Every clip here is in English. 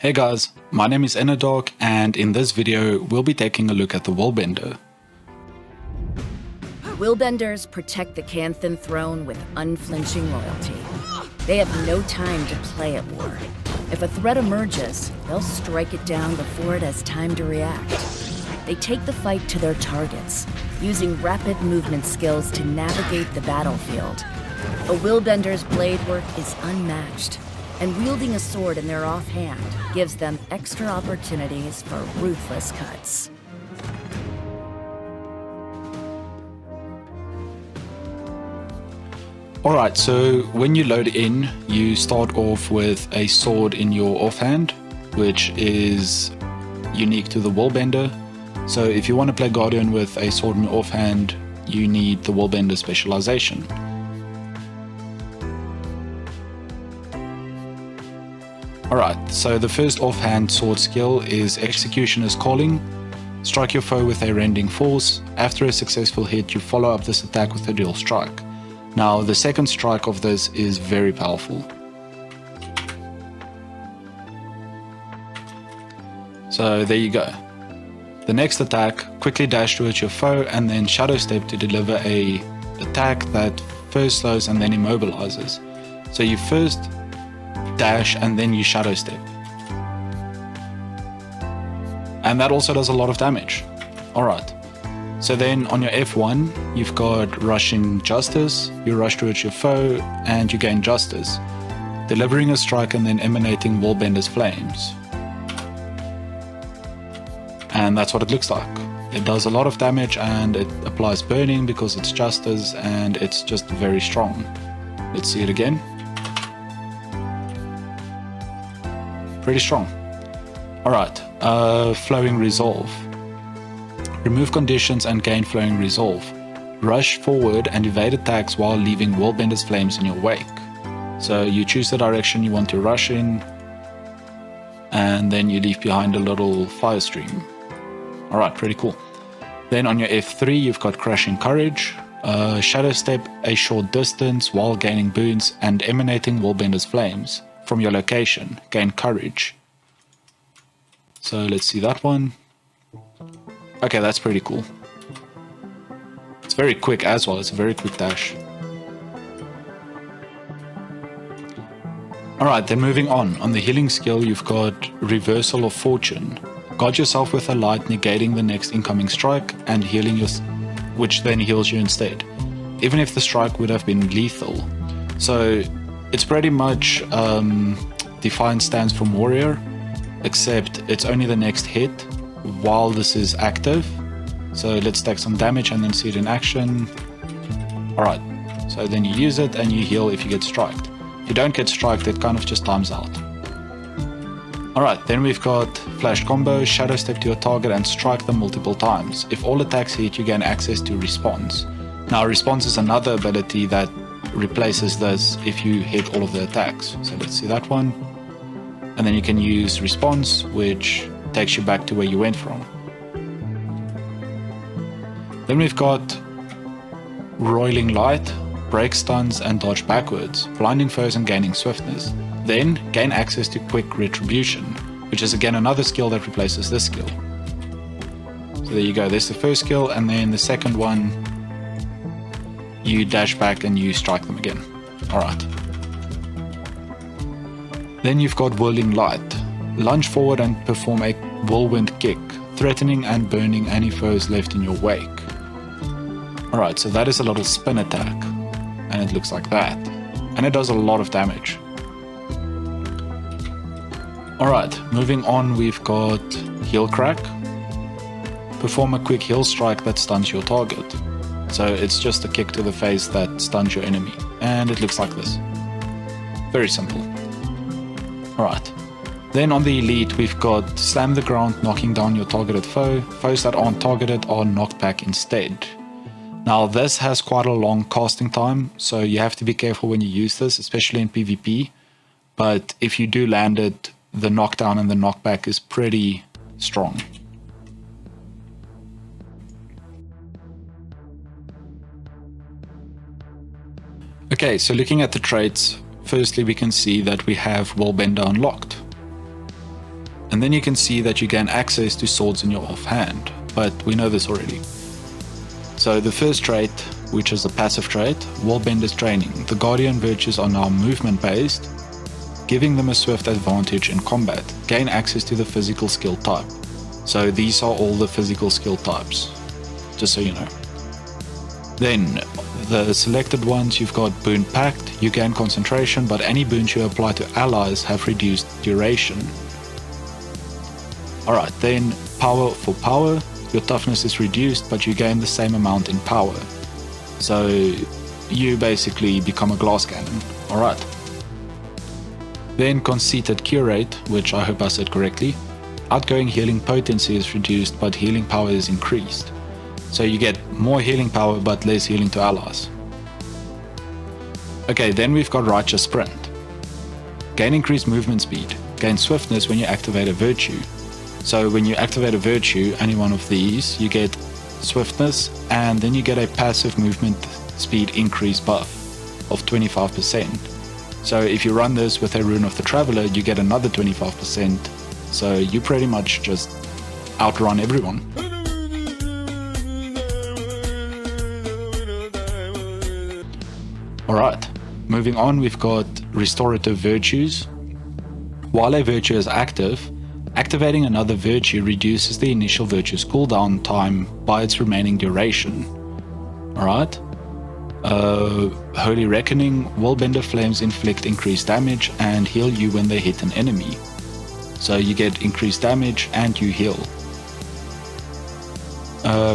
Hey guys, my name is Enodog, and in this video we'll be taking a look at the Willbender. Willbenders protect the Canthan throne with unflinching loyalty. They have no time to play at war. If a threat emerges, they'll strike it down before it has time to react. They take the fight to their targets, using rapid movement skills to navigate the battlefield. A Willbender's blade work is unmatched, and wielding a sword in their offhand gives them extra opportunities for ruthless cuts. Alright, so when you load in, you start off with a sword in your offhand, which is unique to the Willbender. So if you want to play Guardian with a sword in your offhand, you need the Willbender Specialization. Alright, so the first offhand sword skill is Executioner's Calling. Strike your foe with a rending force. After a successful hit, you follow up this attack with a dual strike. Now, the second strike of this is very powerful. So there you go. The next attack, quickly dash towards your foe and then shadow step to deliver a attack that first slows and then immobilizes. So you first dash and then you shadow step. And that also does a lot of damage. Alright. So then on your F1, you've got Rushing Justice, you rush towards your foe, and you gain Justice, delivering a strike and then emanating Willbender's flames. And that's what it looks like. It does a lot of damage and it applies burning because it's Justice and it's just very strong. Let's see it again. Pretty strong. Alright, Flowing Resolve. Remove conditions and gain Flowing Resolve. Rush forward and evade attacks while leaving Willbender's flames in your wake. So you choose the direction you want to rush in, and then you leave behind a little fire stream. Alright, pretty cool. Then on your F3 you've got Crushing Courage, Shadow Step a short distance while gaining boons and emanating Willbender's flames from your location. Gain Courage. So let's see that one. Okay, that's pretty cool. It's very quick as well, it's a very quick dash. Alright, then moving on. On the healing skill, you've got Reversal of Fortune. Guard yourself with a light, negating the next incoming strike and healing which then heals you instead, even if the strike would have been lethal. So it's pretty much Defiant Stance from Warrior, except it's only the next hit while this is active. So let's take some damage and then see it in action. Alright, so then you use it and you heal if you get striked. If you don't get striked, it kind of just times out. Alright, then we've got Flash Combo, Shadow Step to your target and strike them multiple times. If all attacks hit, you gain access to Response. Now Response is another ability that replaces this if you hit all of the attacks. So let's see that one. And then you can use Response, which takes you back to where you went from. Then we've got Roiling Light, break stuns and dodge backwards, blinding foes and gaining swiftness. Then gain access to Quick Retribution, which is again another skill that replaces this skill. So there you go, there's the first skill, and then the second one, you dash back and you strike them again. Alright. Then you've got Whirling Light. Lunge forward and perform a whirlwind kick, threatening and burning any foes left in your wake. Alright, so that is a little spin attack, and it looks like that. And it does a lot of damage. Alright, moving on, we've got Heel Crack. Perform a quick heel strike that stuns your target. So it's just a kick to the face that stuns your enemy. And it looks like this. Very simple. Alright. Then on the Elite, we've got Slam the Ground, knocking down your targeted foe. Foes that aren't targeted are knocked back instead. Now this has quite a long casting time, so you have to be careful when you use this, especially in PvP. But if you do land it, the knockdown and the knockback is pretty strong. Okay, so looking at the traits, firstly we can see that we have Willbender unlocked. And then you can see that you gain access to swords in your offhand, but we know this already. So the first trait, which is a passive trait, Willbender's Training. The Guardian virtues are now movement based, giving them a swift advantage in combat. Gain access to the physical skill type. So these are all the physical skill types, just so you know. Then the selected ones, you've got Boon Pact. You gain concentration, but any boons you apply to allies have reduced duration. Alright, then Power for Power. Your toughness is reduced, but you gain the same amount in power. So you basically become a glass cannon. Alright. Then Conceited Curate, which I hope I said correctly. Outgoing healing potency is reduced, but healing power is increased. So you get more healing power, but less healing to allies. Okay, then we've got Righteous Sprint. Gain increased movement speed. Gain swiftness when you activate a virtue. So when you activate a virtue, any one of these, you get swiftness, and then you get a passive movement speed increase buff of 25%. So if you run this with a Rune of the Traveler, you get another 25%. So you pretty much just outrun everyone. Alright, moving on, we've got Restorative Virtues. While a virtue is active, activating another virtue reduces the initial virtue's cooldown time by its remaining duration. Alright. Holy Reckoning. Willbender Flames inflict increased damage and heal you when they hit an enemy. So you get increased damage and you heal.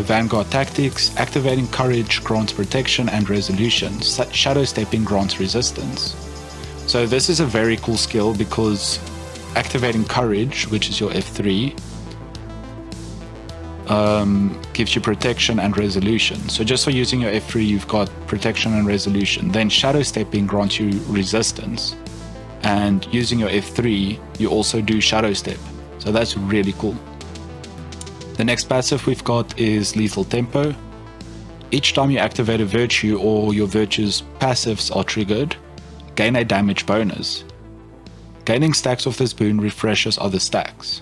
Vanguard Tactics. Activating Courage grants protection and resolution. Shadow Stepping grants resistance. So this is a very cool skill because activating Courage, which is your F3, gives you protection and resolution. So just for using your F3, you've got protection and resolution. Then Shadow Stepping grants you resistance. And using your F3, you also do Shadow Step. So that's really cool. The next passive we've got is Lethal Tempo. Each time you activate a virtue or your virtue's passives are triggered, gain a damage bonus. Gaining stacks of this boon refreshes other stacks.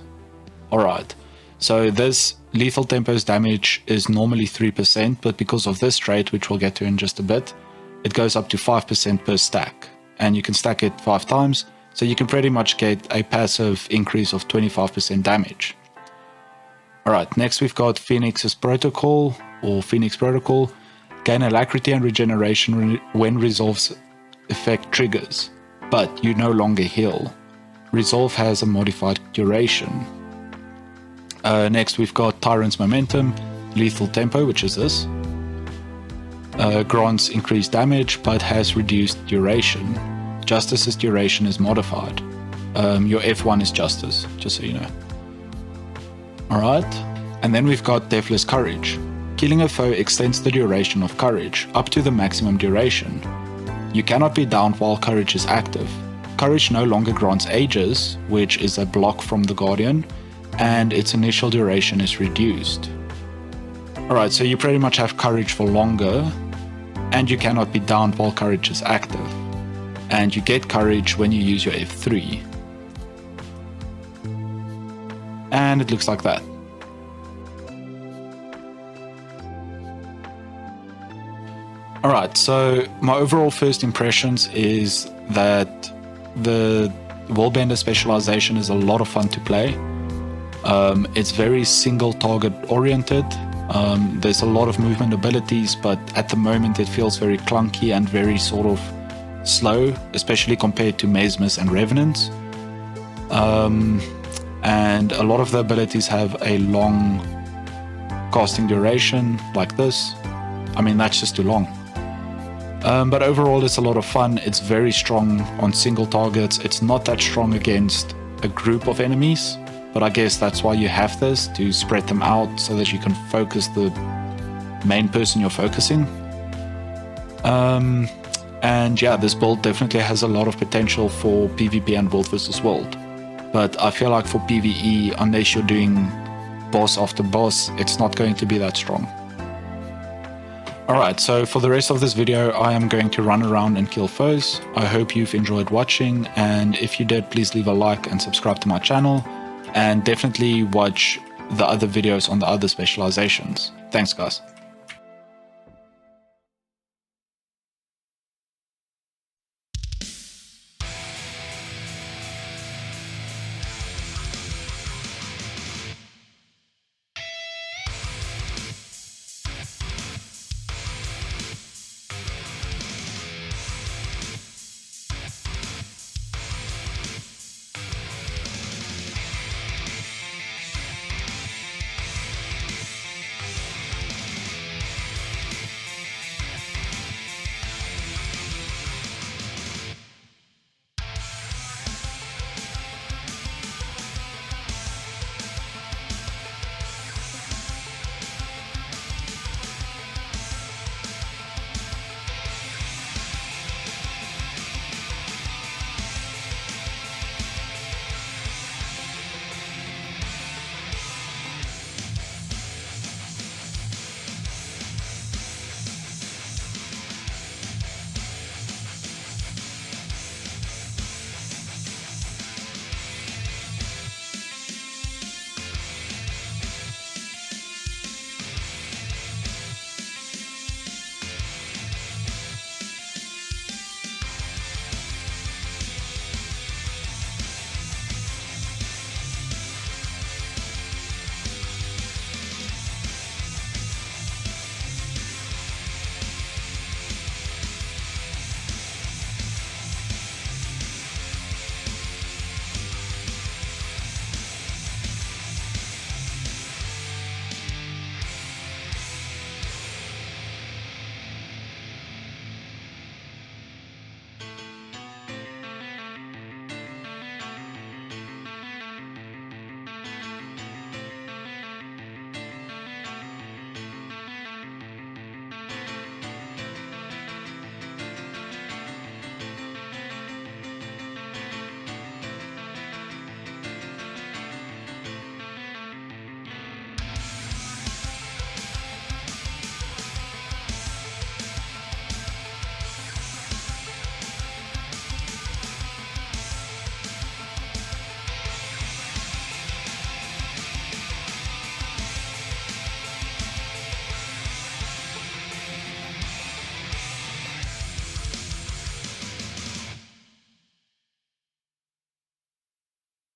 Alright, so this Lethal Tempo's damage is normally 3%, but because of this trait, which we'll get to in just a bit, it goes up to 5% per stack. And you can stack it 5 times, so you can pretty much get a passive increase of 25% damage. Alright, next we've got Phoenix's Protocol, or Phoenix Protocol. Gain alacrity and regeneration when Resolve's effect triggers, but you no longer heal. Resolve has a modified duration. Next we've got Tyrant's Momentum, Lethal Tempo, which is this. Grants increased damage, but has reduced duration. Justice's duration is modified. Your F1 is Justice, just so you know. Alright, and then we've got Deathless Courage. Killing a foe extends the duration of Courage, up to the maximum duration. You cannot be downed while Courage is active. Courage no longer grants Aegis, which is a block from the Guardian, and its initial duration is reduced. Alright, so you pretty much have Courage for longer, and you cannot be downed while Courage is active. And you get Courage when you use your F3. And it looks like that. Alright, so my overall first impressions is that the Willbender Specialization is a lot of fun to play. It's very single target oriented. There's a lot of movement abilities, but at the moment it feels very clunky and very sort of slow, especially compared to Mesmers and Revenants. And a lot of the abilities have a long casting duration, like this. I mean, that's just too long. But overall, it's a lot of fun. It's very strong on single targets. It's not that strong against a group of enemies, but I guess that's why you have this, to spread them out so that you can focus the main person you're focusing. And yeah, this build definitely has a lot of potential for PvP and World vs. World. But I feel like for PvE, unless you're doing boss after boss, it's not going to be that strong. Alright, so for the rest of this video, I am going to run around and kill foes. I hope you've enjoyed watching, and if you did, please leave a like and subscribe to my channel. and definitely watch the other videos on the other specializations. Thanks, guys.